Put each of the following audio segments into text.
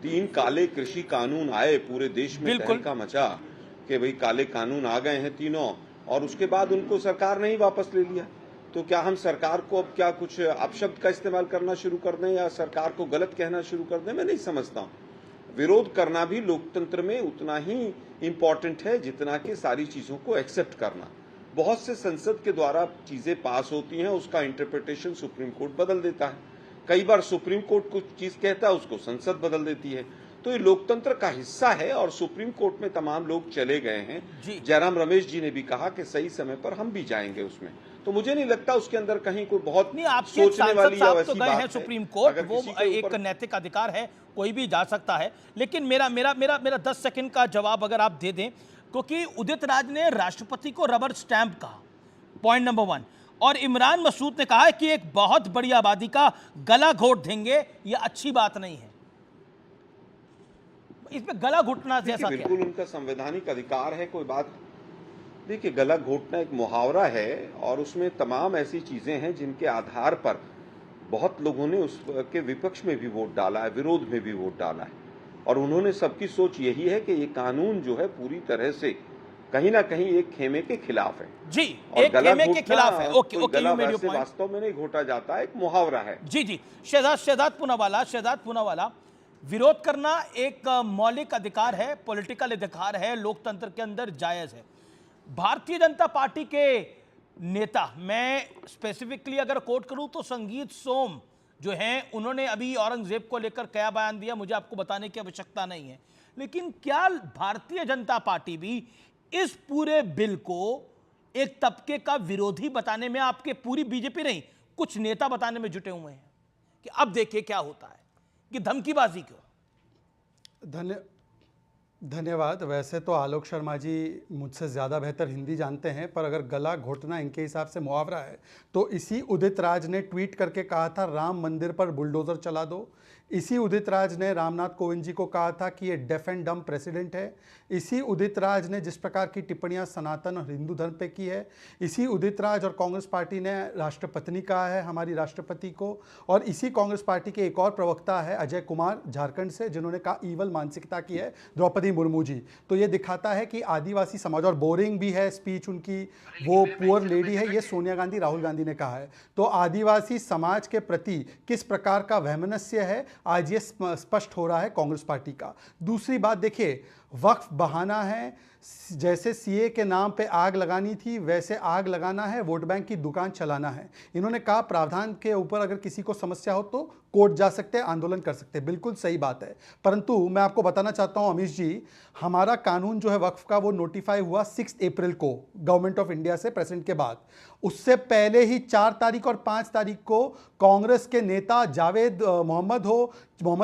3 काले कृषि कानून आए, पूरे देश में तहलका मचा कि भाई काले कानून आ गए हैं तीनों, और उसके बाद उनको सरकार ने ही वापस ले लिया। तो क्या हम सरकार को अब क्या कुछ अपशब्द का इस्तेमाल करना शुरू कर दें या सरकार को गलत कहना शुरू कर दें? मैं नहीं समझता हूं। विरोध करना भी लोकतंत्र में उतना ही इम्पोर्टेंट है जितना कि सारी चीजों को एक्सेप्ट करना। बहुत से संसद के द्वारा चीजें पास होती हैं, उसका इंटरप्रिटेशन सुप्रीम कोर्ट बदल देता है। कई बार सुप्रीम कोर्ट कुछ चीज कहता है, उसको संसद बदल देती है। तो ये लोकतंत्र का हिस्सा है और सुप्रीम कोर्ट में तमाम लोग चले गए हैं। जयराम रमेश जी ने भी कहा कि सही समय पर हम भी जाएंगे उसमें। तो मुझे नहीं लगता उसके अंदर कहीं कोई बहुत सोचने वाली या वैसी बात है। सुप्रीम कोर्ट वो एक नैतिक अधिकार है, कोई भी जा सकता है। लेकिन मेरा 10 सेकंड का जवाब अगर आप दे दें, क्योंकि उदित राज ने राष्ट्रपति को रबर स्टैंप कहा, पॉइंट नंबर 1, और इमरान मसूद ने कहा है कि एक बहुत बड़ी आबादी का गला घोट देंगे, यह अच्छी बात नहीं है। इसमें गला घोटना जैसा बिल्कुल उनका संवैधानिक अधिकार है, कोई बात। देखिए, गला घोटना एक मुहावरा है और उसमें तमाम ऐसी चीजें हैं जिनके आधार पर बहुत लोगों ने उसके विपक्ष में भी वोट डाला है, विरोध में भी वोट डाला है, और उन्होंने सबकी सोच यही है कि ये कानून जो है पूरी तरह से कहीं ना कहीं एक खेमे के खिलाफ है। जी, एक खेमे के खिलाफ है। गला वैसे वास्तव में नहीं घोटा जाता, एक मुहावरा है। जी। शहजाद पूनावाला, विरोध करना एक मौलिक अधिकार है, पॉलिटिकल अधिकार है, लोकतंत्र के अंदर जायज है। भारतीय जनता पार्टी के नेता, मैं स्पेसिफिकली अगर कोट करूं तो संगीत सोम जो हैं, उन्होंने अभी औरंगजेब को लेकर क्या बयान दिया मुझे आपको बताने की आवश्यकता नहीं है। लेकिन क्या भारतीय जनता पार्टी भी इस पूरे बिल को एक तबके का विरोधी बताने में, आपके पूरी बीजेपी नहीं, कुछ नेता बताने में जुटे हुए हैं कि अब देखिए क्या होता है, कि धमकीबाजी क्यों? धन्यवाद। वैसे तो आलोक शर्मा जी मुझसे ज़्यादा बेहतर हिंदी जानते हैं, पर अगर गला घोटना इनके हिसाब से मुहावरा है तो इसी उदित राज ने ट्वीट करके कहा था राम मंदिर पर बुलडोज़र चला दो। इसी उदित राज ने रामनाथ कोविंद जी को कहा था कि ये डेफ एंड डम प्रेसिडेंट है। इसी उदित राज ने जिस प्रकार की टिप्पणियां सनातन और हिंदू धर्म पे की है, इसी उदित राज और कांग्रेस पार्टी ने राष्ट्रपत्नी कहा है हमारी राष्ट्रपति को, और इसी कांग्रेस पार्टी के एक और प्रवक्ता है अजय कुमार झारखंड से, जिन्होंने कहा ईवल मानसिकता की है द्रौपदी मुर्मू जी। तो ये दिखाता है कि आदिवासी समाज, और बोरिंग भी है स्पीच उनकी, वो पुअर लेडी है, ये सोनिया गांधी राहुल गांधी ने कहा है। तो आदिवासी समाज के प्रति किस प्रकार का वैमनस्य है, आज ये स्पष्ट हो रहा है कांग्रेस पार्टी का। दूसरी बात देखिए, वक्फ बहाना है, जैसे सीए के नाम पे आग लगानी थी वैसे आग लगाना है, वोट बैंक की दुकान चलाना है। इन्होंने कहा प्रावधान के ऊपर अगर किसी को समस्या हो तो कोर्ट जा सकते हैं, आंदोलन कर सकते हैं, बिल्कुल सही बात है। परंतु मैं आपको बताना चाहता हूं अमीश जी, हमारा कानून जो है वक्फ का, वो नोटिफाई हुआ 6 अप्रैल को गवर्नमेंट ऑफ इंडिया से, प्रेसिडेंट के बाद। उससे पहले ही 4 तारीख और 5 तारीख को कांग्रेस के नेता मोहम्मद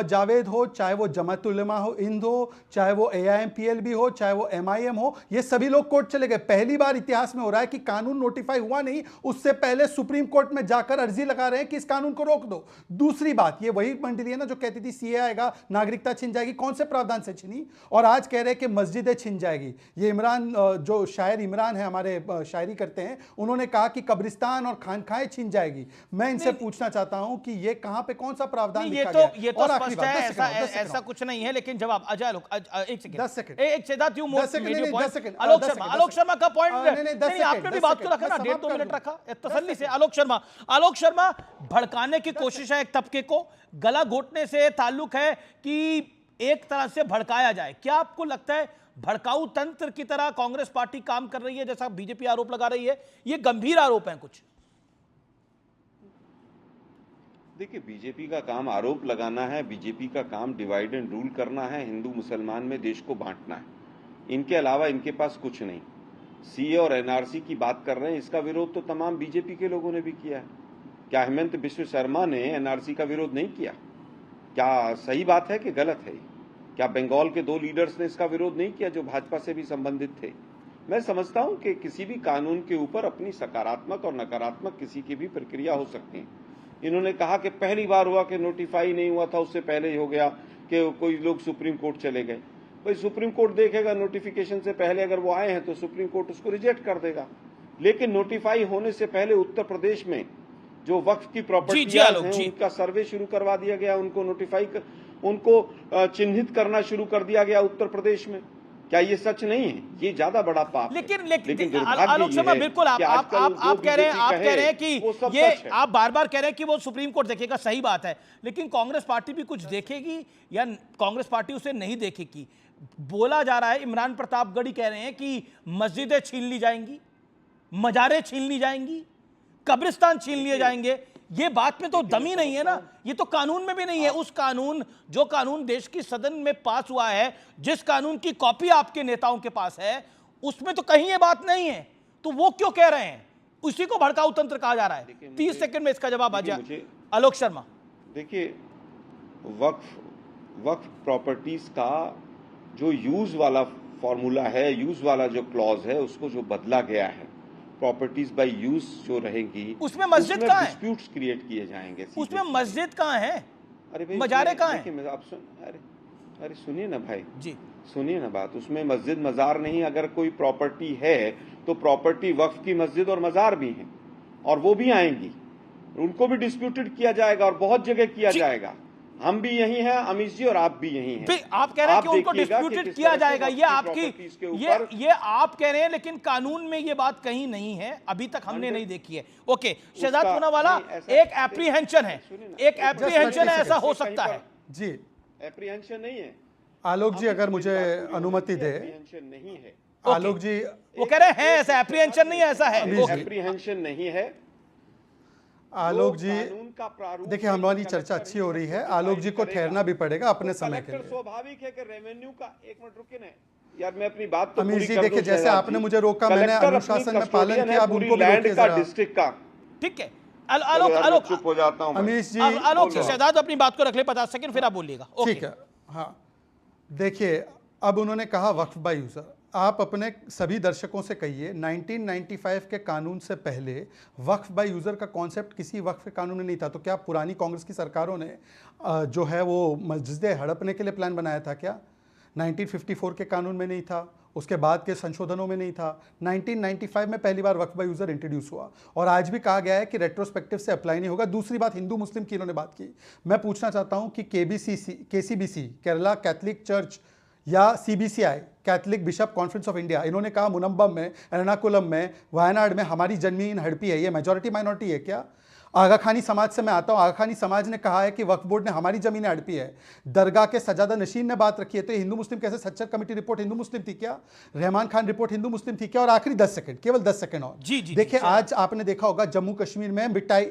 जावेद हो, चाहे वो जमात उलेमा हो हिंद हो, चाहे वो AIMPLB हो, चाहे वो MIM हो, ये सभी लोग कोर्ट चले गए। पहली बार इतिहास में हो रहा है कि कानून नोटिफाई हुआ नहीं, उससे पहले सुप्रीम कोर्ट में जाकर अर्जी लगा रहे हैं कि इस कानून को रोक दो। दूसरी बात, ये वही मंडली है ना जो कहती थी सीए आएगा नागरिकता छिन जाएगी, कौन से प्रावधान से छिनी, और आज कह रहे हैं कि मस्जिदें छिन जाएगी। ये इमरान, जो शायर इमरान है हमारे, शायरी करते हैं, उन्होंने कहा कि कब्रिस्तान और खानखाएं छिन जाएगी। मैं इनसे पूछना चाहता हूं कि ये कहां पे कौन सा प्रावधान लिखा गया है? ये तो स्पष्ट है, ऐसा कुछ नहीं है। लेकिन जवाब अजय, एक सेकंड, 10 सेकंड, आलोक शर्मा का पॉइंट नहीं, आपने भी बात तो रखा ना, 1.5-2 मिनट रखा तसल्ली से। आलोक शर्मा, भड़काने की कोशिश है एक तबके को, गला घोटने से ताल्लुक है कि एक तरह से भड़काया जाए। क्या आपको लगता है भड़काऊ तंत्र की तरह कांग्रेस पार्टी काम कर रही है, जैसा बीजेपी आरोप लगा रही है? ये गंभीर आरोप हैं कुछ। देखिए, बीजेपी का काम आरोप लगाना है, बीजेपी का काम डिवाइड एंड रूल करना है, हिंदू मुसलमान में देश को बांटना है। इनके अलावा इनके पास कुछ नहीं। सीए और एनआरसी की बात कर रहे हैं, इसका विरोध तो तमाम बीजेपी के लोगों ने भी किया है। क्या हेमंत बिश्व शर्मा ने एनआरसी का विरोध नहीं किया? क्या सही बात है कि गलत है? क्या बंगाल के 2 लीडर्स ने इसका विरोध नहीं किया जो भाजपा से भी संबंधित थे? मैं समझता हूं कि किसी भी कानून के ऊपर अपनी सकारात्मक और नकारात्मक किसी की भी प्रक्रिया हो सकती है। इन्होंने कहा कि पहली बार हुआ कि नोटिफाई नहीं हुआ था, उससे पहले ही हो गया कि कोई लोग सुप्रीम कोर्ट चले गए। भाई, सुप्रीम कोर्ट देखेगा, नोटिफिकेशन से पहले अगर वो आए हैं तो सुप्रीम कोर्ट उसको रिजेक्ट कर देगा। लेकिन नोटिफाई होने से पहले उत्तर प्रदेश में जो वक्फ की प्रॉपर्टी हैं उनका सर्वे शुरू करवा दिया गया, उनको नोटिफाई उनको चिन्हित करना शुरू कर दिया गया उत्तर प्रदेश में। क्या ये सच नहीं है? ये ज्यादा बड़ा पाप है। लेकिन दुर्भाग्य आलोक ये शर्मा, है बिल्कुल कि आजकल आप जो कह रहे हैं, बीजेपी वो सब ये सच है। आप बार बार कह रहे हैं कि वो सुप्रीम कोर्ट देखेगा, सही बात है, लेकिन कांग्रेस पार्टी भी कुछ देखेगी या कांग्रेस पार्टी उसे नहीं देखेगी? बोला जा रहा है, इमरान प्रतापगढ़ी कह रहे हैं कि मस्जिदें छीन ली जाएंगी, मजारें छीन ली जाएंगी, कब्रिस्तान छीन लिए जाएंगे। ये बात में तो दम ही नहीं है ना, ये तो कानून में भी नहीं है। उस कानून, जो कानून देश की सदन में पास हुआ है, जिस कानून की कॉपी आपके नेताओं के पास है, उसमें तो कहीं ये बात नहीं है, तो वो क्यों कह रहे हैं? उसी को भड़काऊ तंत्र कहा जा रहा है। 30 सेकंड में इसका जवाब आ जाए आलोक शर्मा। देखिए, वक्फ प्रॉपर्टीज का जो यूज वाला फॉर्मूला है, यूज वाला जो क्लॉज है, उसको जो बदला गया है, प्रॉपर्टीज बाय यूज जो रहेंगी, उसमें मस्जिद कहाँ है? डिस्प्यूट्स क्रिएट किए जाएंगे। उसमें मस्जिद कहाँ है? अरे भाई, मजारे कहाँ है? आप अरे सुनिए ना भाई जी, सुनिए ना बात। उसमें मस्जिद मजार नहीं, अगर कोई प्रॉपर्टी है तो प्रॉपर्टी वक्फ की मस्जिद और मजार भी हैं, और वो भी आएंगी, उनको भी डिस्प्यूटेड किया जाएगा और बहुत जगह किया जाएगा। हम भी यही हैं अमीश जी, और आप भी यही हैं। आप कह रहे हैं कि उनको डिस्प्यूटेड किया जाएगा, ये आपकी ये आप कह रहे हैं, लेकिन कानून में ये बात कहीं नहीं है, अभी तक हमने नहीं देखी है। ओके, शहजाद पूनावाला, एक एप्रीहेंशन है, एक एप्रीहेंशन है, ऐसा हो सकता है जी। एप्रीहेंशन नहीं है आलोक जी, अगर मुझे अनुमति दे। एप्रीहेंशन नहीं है आलोक जी, वो कह रहे हैं ऐसा एप्रीहेंशन नहीं है, ऐसा है। एप्रीहेंशन नहीं है आलोक जी, कानून का प्रारूप। देखिए हमारी चर्चा अच्छी हो रही है, आलोक जी को ठहरना भी पड़ेगा अपने समय के लिए। स्वाभाविक है कि रेवेन्यू का, एक मिनट रुके ना यार, मैं अपनी बात तो अमीश पूरी जी, कर देखिए दूं। जैसे आपने मुझे रोका, मैंने अनुशासन में पालन किया, अब उनको भी रोकिए का, जरा। डिस्ट्रिक्ट का। ठीक है, आलोक चुप हो जाता हूं। अमीश जी, आलोक शहजाद अपनी बात को रख ले 50 सेकंड, फिर आप बोलिएगा। ठीक है। हाँ, देखिए अब उन्होंने कहा वक्फ बाय यूजर। आप अपने सभी दर्शकों से कहिए, 1995 के कानून से पहले वक्फ बाय यूज़र का कॉन्सेप्ट किसी वक्फ के कानून में नहीं था। तो क्या पुरानी कांग्रेस की सरकारों ने जो है वो मस्जिदें हड़पने के लिए प्लान बनाया था क्या? 1954 के कानून में नहीं था, उसके बाद के संशोधनों में नहीं था। 1995 में पहली बार वक्फ बाय यूज़र इंट्रोड्यूस हुआ, और आज भी कहा गया है कि रेट्रोस्पेक्टिव से अप्लाई नहीं होगा। दूसरी बात, हिंदू मुस्लिम की इन्होंने बात की। मैं पूछना चाहता हूँ कि KCBC, केरला कैथलिक चर्च, या CBCI, Catholic bishop conference of India, इन्होंने कहा मुनम्बम में, एर्नाकुलम में, वायनाड में हमारी जमीन हड़पी है। ये मेजॉरिटी माइनॉरिटी है क्या? आगा खानी समाज से मैं आता हूँ, आगा खानी समाज ने कहा है कि वक्फ बोर्ड ने हमारी जमीनें हड़पी है। दरगाह के सजादा नशीन ने बात रखी है। तो ये हिंदू मुस्लिम कैसे? सच्चर कमेटी रिपोर्ट हिंदू मुस्लिम थी क्या? रहमान खान रिपोर्ट हिंदू मुस्लिम थी क्या? और आखिरी 10 सेकंड, केवल 10 सेकंड और। देखिए, आज आपने देखा होगा जम्मू कश्मीर में मिटाई,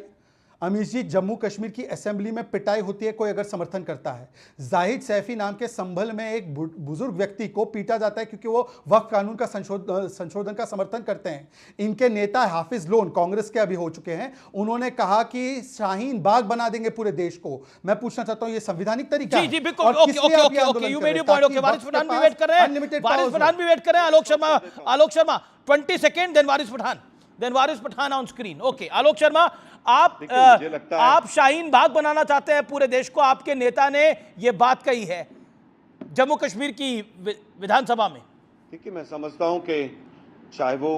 अमीश जी, जम्मू कश्मीर की असेंबली में पिटाई होती है, कोई अगर समर्थन करता है। जाहिद सैफी नाम के संभल में एक बुजुर्ग व्यक्ति को पीटा जाता है क्योंकि वो वक्फ कानून का संशोधन का समर्थन करते हैं। इनके नेता हाफिज लोन, कांग्रेस के अभी हो चुके हैं, उन्होंने कहा कि शाहीन बाग बना देंगे पूरे देश को। मैं पूछना चाहता हूं, ये संवैधानिक तरीका है? जी, बिल्कुल। Okay, you made your point. Okay, Waris Pathan भी वेट कर रहे हैं, वारिस पठान भी वेट कर रहे हैं। Alok Sharma 20 second, then Waris Pathan on screen. Okay, Alok Sharma, आप शाहीन बाग बनाना चाहते हैं पूरे देश को, आपके नेता ने यह बात कही है जम्मू कश्मीर की विधानसभा में। देखिए, मैं समझता हूं कि चाहे वो